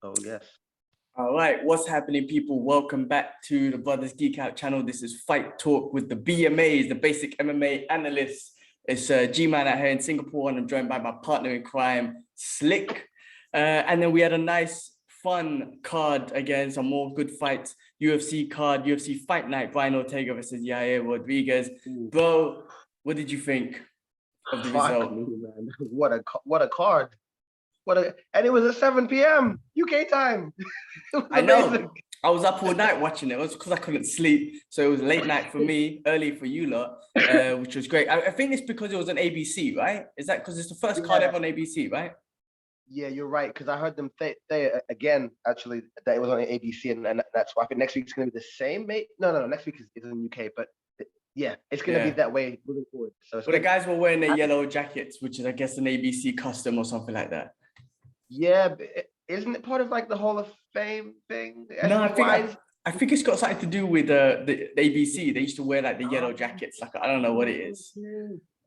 Oh, yes. All right, what's happening, people? Welcome back to the Brothers Geek Out channel. This is Fight Talk with the BMAs, the basic MMA analysts. It's G-Man out here in Singapore, and I'm joined by my partner in crime, Slick. And then we had a nice, fun card again, some more good fights. UFC card, UFC Fight Night, Brian Ortega versus Yair Rodriguez. Bro, what did you think of the result? Me, man. What a card. And it was at 7 p.m. UK time. I know. I was up all night watching it. It was because I couldn't sleep. So it was late night for me, early for you lot, which was great. I think it's because it was on ABC, right? Is that because it's the first card ever on ABC, right? Yeah, you're right. Because I heard them say again, actually, that it was on ABC, and that's why I think next week's going to be the same, mate. No. Next week is in UK, but yeah, it's going to be that way moving forward. So the guys were wearing their yellow jackets, which is, I guess, an ABC custom or something like that. Yeah, but isn't it part of like the Hall of Fame thing? No, I think it's got something to do with the ABC. They used to wear like the yellow jackets. Like I don't know what it is.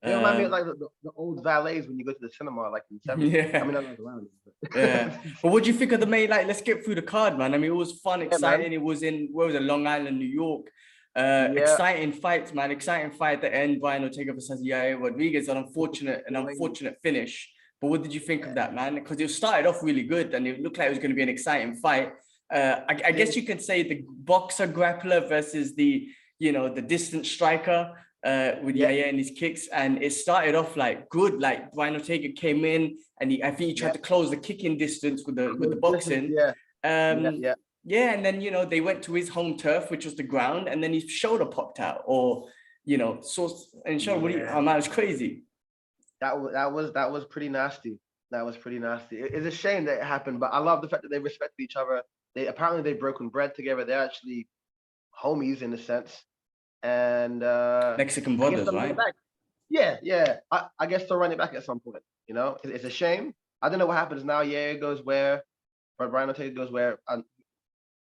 They remind me of like the old valets when you go to the cinema, like in the 70s. Yeah. I mean, I was around it, but. Yeah. But what do you think of the main? Like, let's get through the card, man. I mean, it was fun, exciting. It was in Long Island, New York. Exciting fights, man. Exciting fight at the end. Brian Ortega versus Yair Rodriguez. An unfortunate finish. But what did you think of that, man? Because it started off really good and it looked like it was going to be an exciting fight. I guess you can say the boxer grappler versus the distant striker with Yair and his kicks. And it started off like good. Like Brian Ortega came in and I think he tried to close the kicking distance with the boxing. And then, they went to his home turf, which was the ground, and then his shoulder popped out man, it was crazy. That was pretty nasty. That was pretty nasty. It's a shame that it happened, but I love the fact that they respected each other. They've broken bread together. They're actually homies in a sense, and Mexican brothers, right? Yeah. I guess they'll run it back at some point. It's a shame. I don't know what happens now. Yair goes where, but Brian Ortega goes where.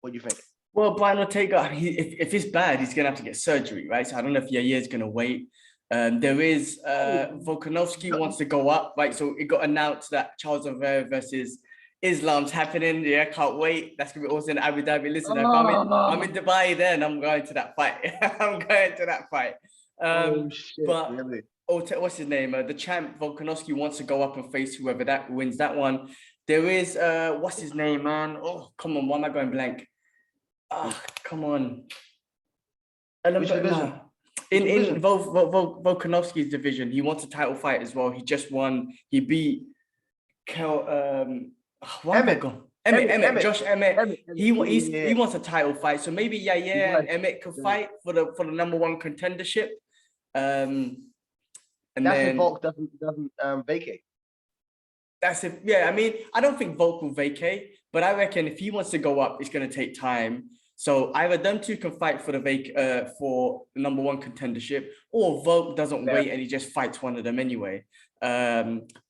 What do you think? Well, Brian Ortega, if it's bad, he's gonna have to get surgery, right? So I don't know if Yair's gonna wait. There is Volkanovski wants to go up, right? So it got announced that Charles Oliveira versus Islam's happening. Yeah, can't wait. That's gonna be also in Abu Dhabi. Listen, I'm in Dubai then. I'm going to that fight. But really? What's his name? The champ Volkanovski wants to go up and face whoever that wins that one. There is what's his name, man? Oh, come on, why am I going blank? Come on. Which division? In Volkanovski's division, he wants a title fight as well. He just won. He beat Emmett. Josh Emmett. He wants a title fight. So maybe Yair and Emmett could fight for the #1 contendership. And that's if Volk doesn't vacate. That's if, I mean, I don't think Volk will vacate, but I reckon if he wants to go up, it's going to take time. So either them two can fight for the for the #1 contendership, or Volk doesn't wait and he just fights one of them anyway. But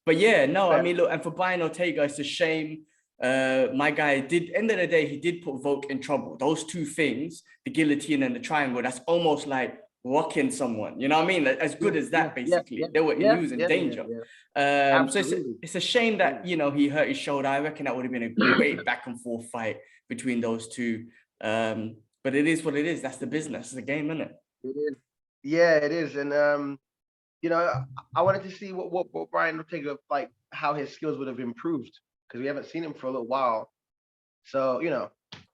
I mean, look, and for Brian Ortega, it's a shame. My guy end of the day, he did put Volk in trouble. Those two things, the guillotine and the triangle, that's almost like rocking someone. You know what I mean? Like, as good as that, basically. They were in losing danger. So it's a shame that, he hurt his shoulder. I reckon that would have been a great back and forth fight between those two. But it is what it is. That's the business. It's a game, isn't it? It is. Yeah, it is. And I wanted to see what Brian Ortega, like, how his skills would have improved, because we haven't seen him for a little while. So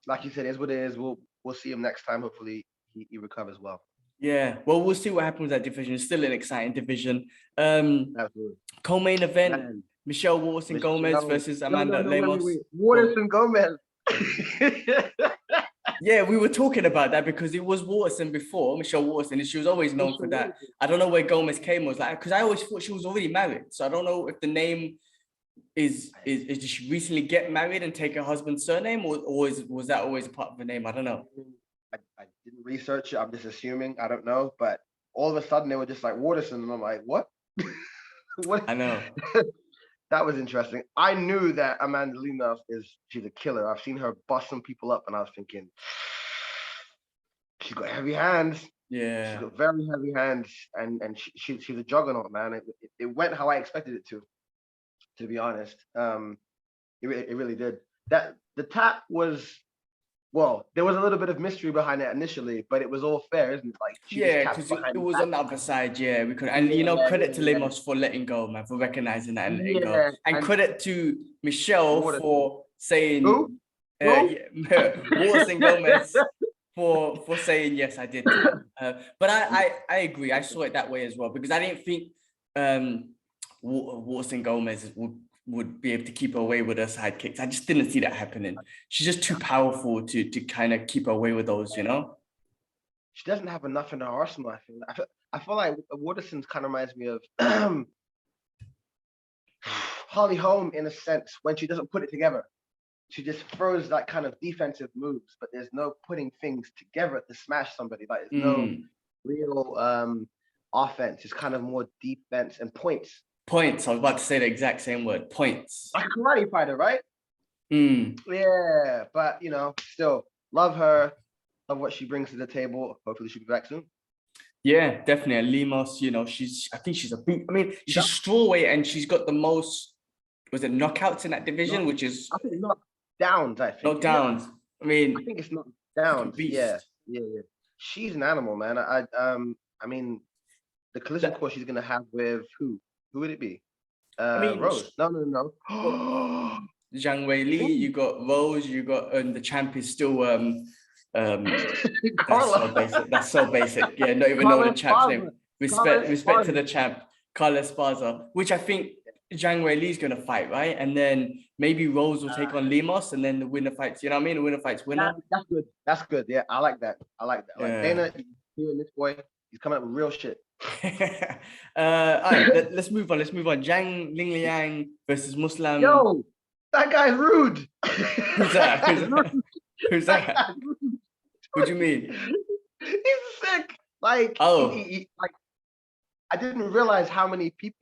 like you said, it is what it is. We'll see him next time. Hopefully he recovers well. Yeah, well, we'll see what happens with that division. It's still an exciting division. Co-main event: Michelle Waterson-Gomez versus Amanda Lemos. Waterson-Gomez. Yeah, we were talking about that because it was Waterson before, Michelle Waterson, and she was always known for that. I don't know where Gomez came was like, because I always thought she was already married. So I don't know if the name is did she recently get married and take her husband's surname, or was that always part of the name? I don't know. I didn't research it. I'm just assuming. I don't know. But all of a sudden they were just like Waterson, and I'm like, what? What? I know. That was interesting. I knew that Amanda Lemos she's a killer. I've seen her bust some people up, and I was thinking, she's got heavy hands. Yeah. She's got very heavy hands, and she's a juggernaut, man. It went how I expected it to be honest. It really did. that the tap was. Well, there was a little bit of mystery behind it initially, but it was all fair, isn't it? Like she just Yeah, tapped because it behind the was back. on the other side. Yeah, we could, and credit to Lemos for letting go, man, for recognizing that and letting go, and credit to Michelle for saying, Who? Watson Gomez for saying yes, I did tap. But I agree. I saw it that way as well because I didn't think Watson Gomez would be able to keep her away with her side kicks. I just didn't see that happening. She's just too powerful to kind of keep her away with those, you know? She doesn't have enough in her arsenal, I feel like Waterson's kind of reminds me of Holm in a sense when she doesn't put it together. She just throws that kind of defensive moves, but there's no putting things together to smash somebody. Like there's no real offense. It's kind of more defense and points. Points. I was about to say the exact same word. Points. Like a karate fighter, right? Yeah, but still love her. Love what she brings to the table. Hopefully she'll be back soon. Yeah, definitely. Lemos, I think she's a beat. I mean, she's strawweight and she's got the most, was it knockouts in that division, which is I think knockdowns, I think. Knockdowns. I mean, I think it's knockdowns. Yeah. She's an animal, man. I mean, the collision course she's gonna have with who? Who would it be? Rose. No. Zhang Weili, you got Rose, you got the champ is still that's so basic. Yeah, not even know the champ's name. Respect to the champ, Carlos Esparza, which I think Zhang Weili is gonna fight, right? And then maybe Rose will take on Lemos, and then the winner fights. You know what I mean? The winner fights winner. That's good. Yeah, I like that. Like Dana, hearing this boy, he's coming up with real shit. All right, let's move on. Zhang Lingliang versus Muslim. Yo, that guy's rude. Who's that? Who's that? What do you mean? He's sick. Like, like I didn't realize how many big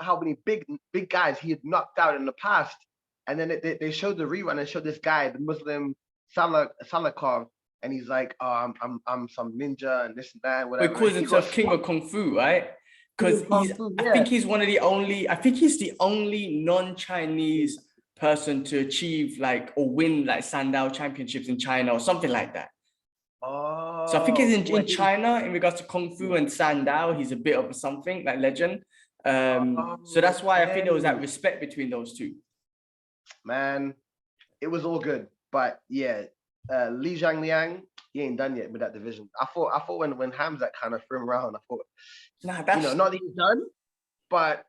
guys he had knocked out in the past. And then they showed the rerun and showed this guy, the Muslim Salakov, and he's like, oh, I'm some ninja and this and that, whatever. He calls himself King of Kung Fu, right? Because I think he's the only non-Chinese person to achieve or win Sandow championships in China or something like that. Oh, so I think he's in China in regards to Kung Fu and Sandow. He's a bit of something like legend. So that's why I think there was that respect between those two. Man, it was all good, but yeah, Li Zhangliang, he ain't done yet with that division. I thought when Hamzat kind of threw him around, I thought, not that he's done, but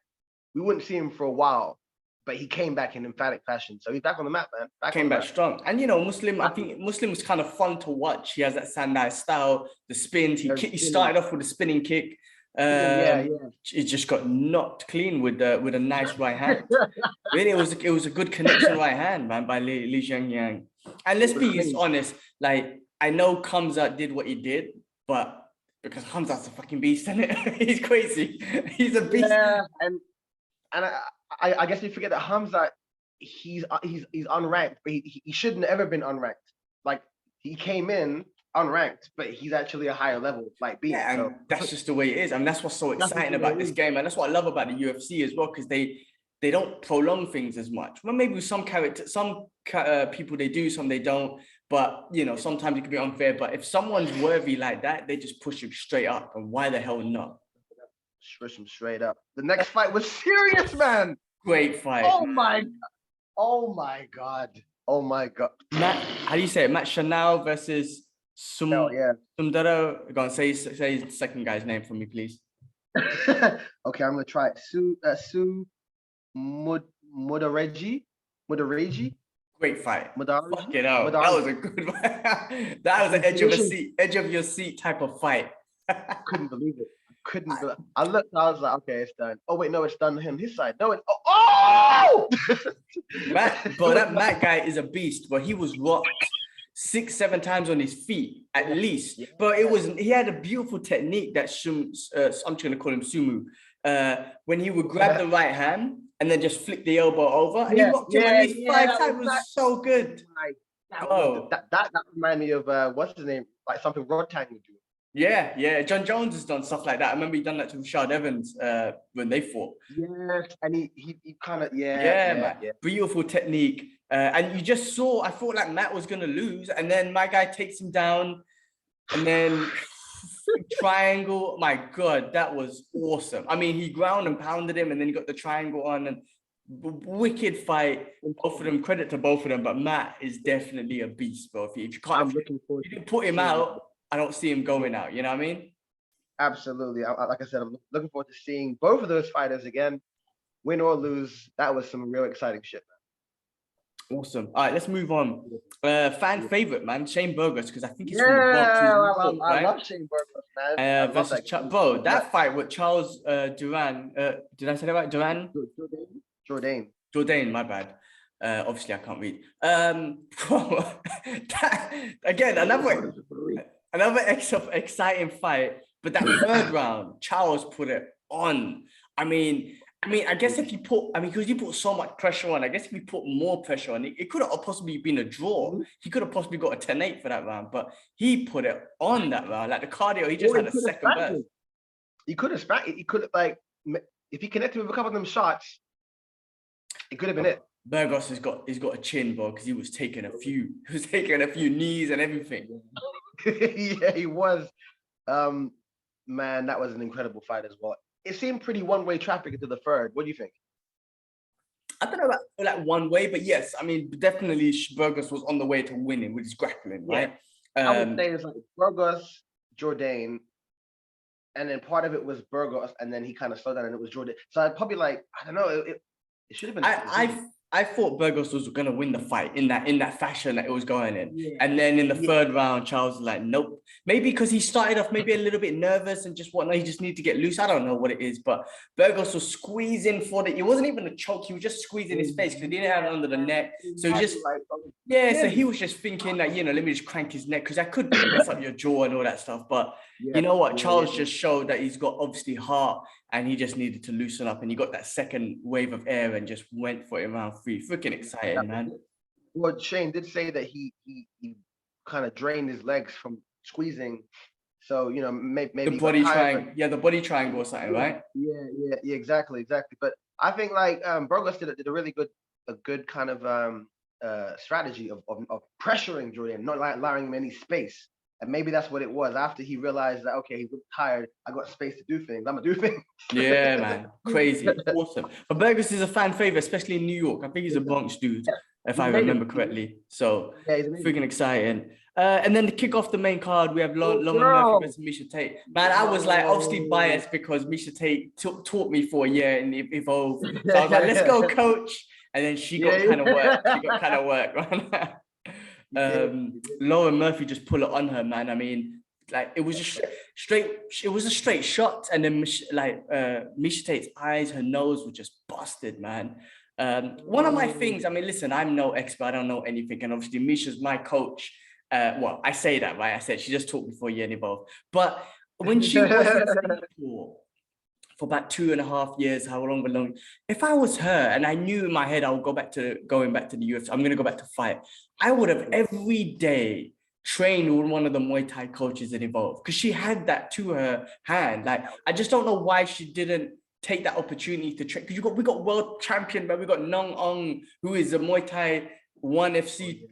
we wouldn't see him for a while. But he came back in emphatic fashion, so he's back on the map, man. Came back strong, and Muslim. I think Muslim was kind of fun to watch. He has that Sandai style, the spins. He started off with a spinning kick. He just got knocked clean with a nice right hand. Really, it was a good connection right hand, man, by Li Zhangliang. And let's be honest, I know Khamzat did what he did, but because Khamzat's a fucking beast, isn't it? He's crazy. He's a beast. Yeah, and I guess we forget that Khamzat, he's unranked, but he shouldn't have ever been unranked. Like he came in unranked, but he's actually a higher level, and that's just the way it is. I mean, that's what's so exciting about this game, and that's what I love about the UFC as well, because they don't prolong things as much. Well, maybe with some people they do, some they don't. But sometimes it can be unfair. But if someone's worthy like that, they just push him straight up. And why the hell not? Push him straight up. The next fight was serious, man. Great fight. Oh my god. Matt, how do you say it? Matt Chanel versus Sumdara. Go on, say the second guy's name for me, please. Okay, I'm gonna try it. Su Mudareji. Great fight. Fuck it out. That was a good fight. That was an edge of your seat type of fight. Couldn't believe it. I looked, I was like, okay, it's done. Oh wait, no, it's done on his side. No, it's oh! That Matt guy is a beast, but he was rocked 6-7 times on his feet at least. Yeah. But he had a beautiful technique that I'm just gonna call him Sumu. When he would grab the right hand and then just flick the elbow over, and he rocked him at least 5 times. It was so good. That reminded me of what's his name? Like something Rodtang would do. Yeah. John Jones has done stuff like that. I remember he done that to Rashad Evans when they fought. Yes, and he kind of Yeah, man. yeah. Beautiful technique. And you just saw, I thought like Matt was gonna lose, and then my guy takes him down, and then triangle. My God, that was awesome. I mean, he ground and pounded him, and then he got the triangle on, and wicked fight. Both of them, credit to both of them. But Matt is definitely a beast, bro. If you can't, I'm looking forward. If you didn't put him out, I don't see him going out. You know what I mean? Absolutely. Like I said, I'm looking forward to seeing both of those fighters again, win or lose. That was some real exciting shit, man. Awesome. All right, let's move on. Fan favorite, man, Shane Burgess, because I think he's from the Yeah, Bronx. I love Shane Burgos, man. Versus bro, that fight with Charles Duran. Did I say that right? Duran? Jourdain, my bad. Obviously I can't read. Bro, again, another exciting fight, but that third round, Charles put it on. I mean, I guess if you put, because you put so much pressure on, I guess if you put more pressure on, it could have possibly been a draw. He could have possibly got a 10-8 for that round, but he put it on that round. Like the cardio, he just had a second burst. He could have smacked it. He could have, like, if he connected with a couple of them shots, it could have been it. Burgos he's got a chin, bro, because he was taking a few knees and everything. Yeah, he was. Man, that was an incredible fight as well. It seemed pretty one-way traffic into the third. What do you think? I don't know about like one way, but yes, I mean, definitely Burgos was on the way to winning with his grappling, right? I would say it's like Burgos, Jourdain, and then part of it was Burgos, and then he kind of slowed down, and it was Jourdain. So I'd probably like, I don't know, it should have been. I thought Burgos was gonna win the fight in that fashion that it was going in, and then in the third round, Charles was like, nope. Maybe because he started off maybe a little bit nervous and just whatnot. He just needed to get loose. I don't know what it is, but Burgos was squeezing for it. It wasn't even a choke. He was just squeezing his face because he didn't have it under the neck. So just so he was just thinking that, let me just crank his neck because I could mess up your jaw and all that stuff. But you know what? Charles just showed that he's got obviously heart. And he just needed to loosen up, and he got that second wave of air and just went for it in round 3. Freaking exciting, man. Well, Shane did say that he kind of drained his legs from squeezing, so maybe the body triangle, the body triangle or something, right? Yeah, exactly. But I think like Burgos did a really good kind of strategy of pressuring Jourdain, not like allowing him any space. And maybe that's what it was. After he realized that, okay, he's tired, I got space to do things. I'm gonna do things. Yeah, man, crazy, awesome. But Burgess is a fan favorite, especially in New York. I think he's a Bronx dude, if I remember correctly. So freaking exciting. And then to kick off the main card, we have Lauren Murphy versus Miesha Tate. Man, I was like obviously biased because Miesha Tate taught me for a year in Evolve. So I was like, let's go, coach. And then she got kind of work. Right? Lauren Murphy just pull it on her, man. I mean, like it was just it was a straight shot, and then Miesha Tate's eyes, her nose were just busted, man. One of my things, I mean, listen, I'm no expert, I don't know anything, and obviously Miesha's my coach. Well, I say that, right? I said she just taught me for a year and evolved. But when she was in Singapore for about 2.5 years, how long? If I was her and I knew in my head I would going back to the UFC, I'm gonna go back to fight, I would have every day trained with one of the Muay Thai coaches in Evolve because she had that to her hand. Like, I just don't know why she didn't take that opportunity to train. Because we got world champion, but we got Nong Ong, who is a Muay Thai 1 FC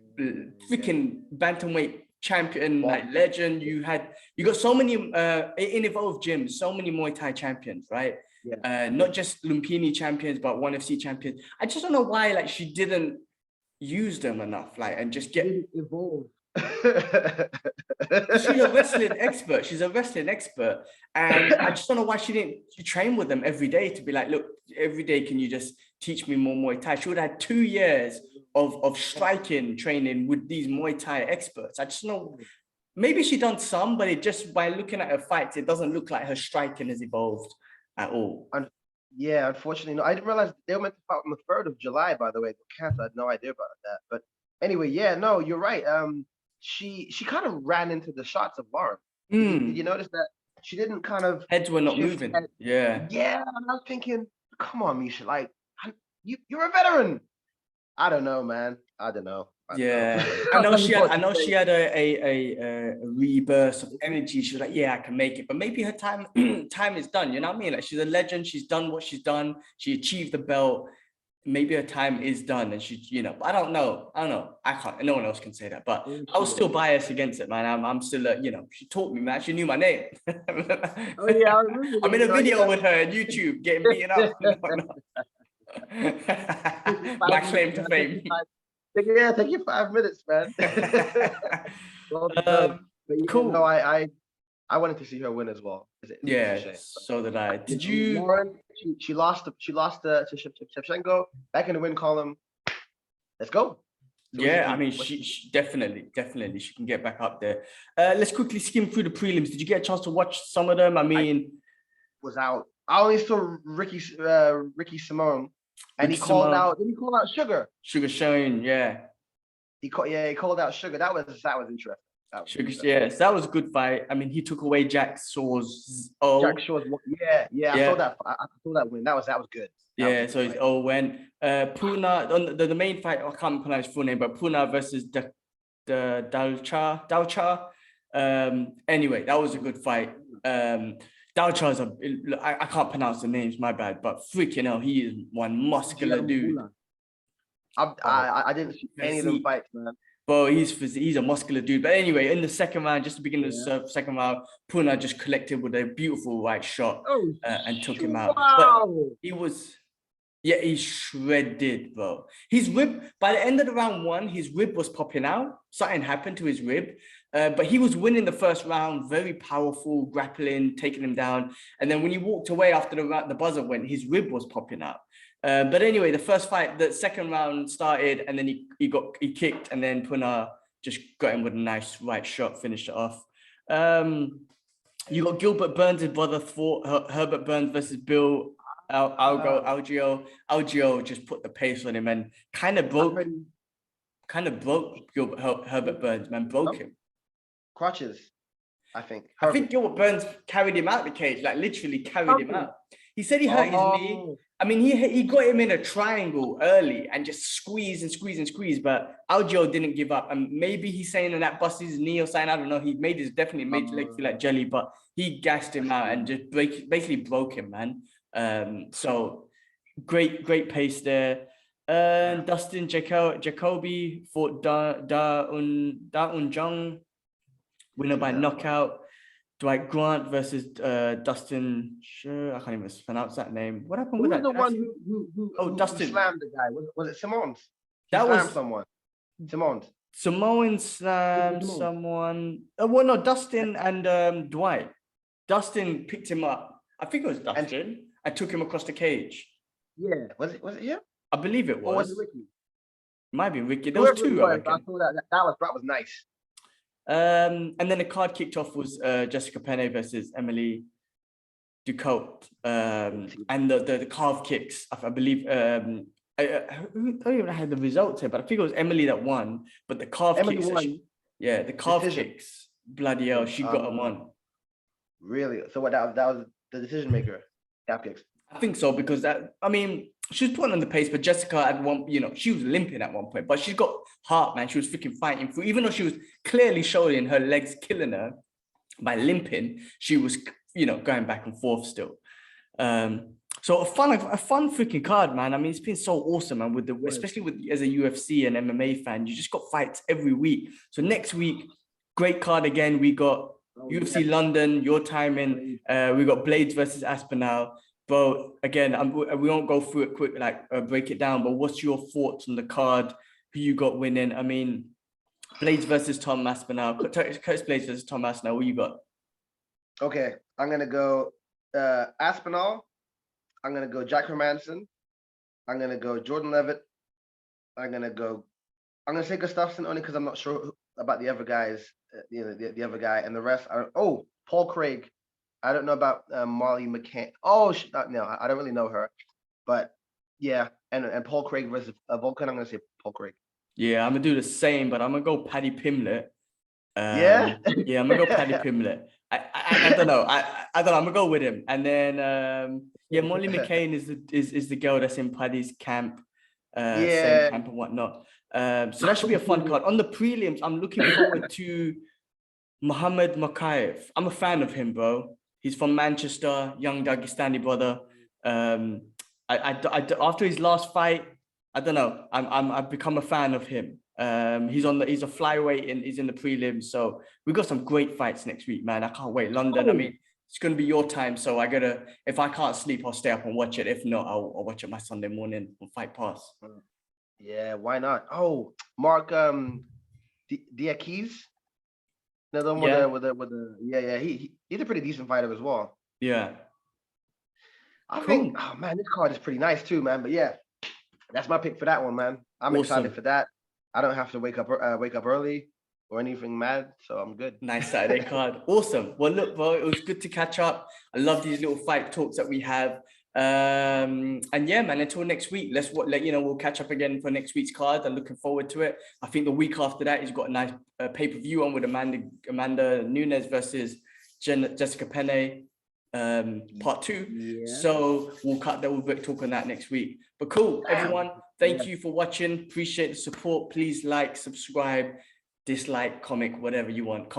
freaking bantamweight champion, like legend. You got so many in Evolve gyms, so many Muay Thai champions, right? Not just Lumpini champions, but 1 FC champions. I just don't know why like she didn't use them enough, like, and just get Evolve. She's a wrestling expert, and I just don't know why she didn't train with them every day to be like, look, every day can you just teach me more Muay Thai? She would have had 2 years of striking training with these Muay Thai experts. I just know maybe she done some, but it just, by looking at her fights, it doesn't look like her striking has evolved at all. Yeah, unfortunately, no. I didn't realize they were meant to fight on the 3rd of July, by the way. I had no idea about that. But anyway, yeah, no, you're right. She kind of ran into the shots of Lauren. Did you notice that she didn't kind of heads were not moving? Yeah. And I was thinking, come on, Miesha, like you're a veteran. I don't know, man. I don't know. man. Yeah, So. I know she had a rebirth of energy. She was like, yeah, I can make it. But maybe her time is done. You know what I mean? Like, she's a legend. She's done what she's done. She achieved the belt. Maybe her time is done, and she, you know, I don't know. I can't. No one else can say that. But I was still biased against it, man. I'm still, you know, she taught me, man. She knew my name. Oh yeah, I remember. I'm in a video with her on YouTube getting beaten up. My claim to fame. Take your 5 minutes, man. Well done. But yeah, Cool. no, I wanted to see her win as well. Yeah, so did I. Did you? Lauren, she lost to Shevchenko, back in the win column. Let's go. So yeah, I mean, she definitely she can get back up there. Let's quickly skim through the prelims. Did you get a chance to watch some of them? I mean, was out. I only saw Ricky Simone, and he called out. Did he call out Sugar? Sugar Shane, yeah. He called out Sugar. That was interesting. Yes, that was a good fight. I mean, he took away Jack Shaw's Jack Shaw's, yeah. I saw that. I saw that win. That was good. Yeah, so his O went. Puna on the main fight. I can't pronounce his full name, but Puna versus the Dalcha. Anyway, that was a good fight. Dalcha is I can't pronounce the names. My bad, but freaking hell, he is one muscular dude. I didn't see any of them fights, man. But he's a muscular dude. But anyway, in the second round, just to begin the second round, Puna just collected with a beautiful right shot and took him out. But he shredded, bro. His rib, by the end of the round one, his rib was popping out. Something happened to his rib. But he was winning the first round, very powerful, grappling, taking him down. And then when he walked away after the buzzer went, his rib was popping out. But anyway, the second round started, and then he kicked, and then Puna just got him with a nice right shot, finished it off. You got Gilbert Burns' brother fought Herbert Burns versus Bill Algeo. Algeo just put the pace on him and kind of broke Herbert Burns, man, broke him. Crutches, I think. I think Gilbert Burns carried him out the cage, like literally carried him out. He said he hurt his knee. I mean, he got him in a triangle early and just squeezed, but Algeo didn't give up. And maybe he's saying that busted his knee or something. I don't know. He definitely made his leg feel like jelly, but he gassed him out and just basically broke him, man. So great pace there. Dustin Jacoby fought Da Un Jung, winner by knockout. Dwight Grant versus Dustin. Sure, I can't even pronounce that name. What happened with that? Who was the one who Dustin slammed the guy? Was it Simons? That was someone. Simons. Samoan slammed someone. Well, no, Dustin and Dwight. Dustin picked him up. I think it was Dustin. And took him across the cage. Yeah. Was it him? I believe it was. Or was it Ricky? It might be Ricky. There was two. I saw that was nice. And then the card kicked off was Jessica Penne versus Emily Ducote. And the calf kicks, I believe, I don't even have the results here, but I think it was Emily that won. But the calf kicks, the calf kicks, bloody hell, she got them on. Really? So what? That was the decision maker. Calf kicks. I think so, because she was putting on the pace, but Jessica at one, she was limping at one point, but she's got heart, man. She was freaking fighting through, even though she was clearly showing her legs killing her by limping, she was, going back and forth still. So a fun freaking card, man. I mean, it's been so awesome, man, especially as a UFC and MMA fan, you just got fights every week. So next week, great card again. We got UFC London, your timing. We got Blades versus Aspinall. But again, we won't go through it quick, break it down. But what's your thoughts on the card? Who you got winning? I mean, Blades versus Tom Aspinall. Curtis Blades versus Tom Aspinall. What you got? Okay, I'm gonna go Aspinall. I'm gonna go Jack Hermanson. I'm gonna go Jordan Levitt. I'm gonna say Gustafsson only because I'm not sure about the other guys. The other guy and the rest. Paul Craig. I don't know about Molly McCann. No, I don't really know her, but yeah, and Paul Craig versus Volkan. I'm gonna say Paul Craig. Yeah, I'm gonna do the same, but I'm gonna go Paddy Pimblett. Yeah, I'm gonna go Paddy Pimblett. I don't know. I don't know. I'm gonna go with him, and then Molly McCain is the girl that's in Paddy's camp. same camp and whatnot. So that should be a fun card. On the prelims, I'm looking forward to Muhammad Makayev. I'm a fan of him, bro. He's from Manchester, young Dagestani brother. After his last fight, I don't know. I've become a fan of him. He's a flyweight and he's in the prelims. So we got some great fights next week, man. I can't wait. London. I mean, it's gonna be your time. So if I can't sleep, I'll stay up and watch it. If not, I'll watch it my Sunday morning on Fight Pass. Yeah, why not? Oh, Mark Diakis. Another one with the he's a pretty decent fighter as well. Yeah. I think, oh man, this card is pretty nice too, man. But yeah, that's my pick for that one, man. I'm excited for that. I don't have to wake up early or anything mad, so I'm good. Nice Saturday card. Awesome. Well, look, bro, it was good to catch up. I love these little fight talks that we have. And yeah, man, until next week, we'll catch up again for next week's card. I'm looking forward to it. I think the week after that, he's got a nice pay-per-view on with Amanda Nunes versus Jessica Penne, part 2. Yeah. So we'll talk on that next week. But cool, everyone, thank you for watching. Appreciate the support. Please like, subscribe, dislike, comment whatever you want,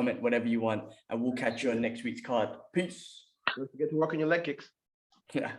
and we'll catch you on next week's card. Peace. Don't forget to work on your leg kicks. Yeah.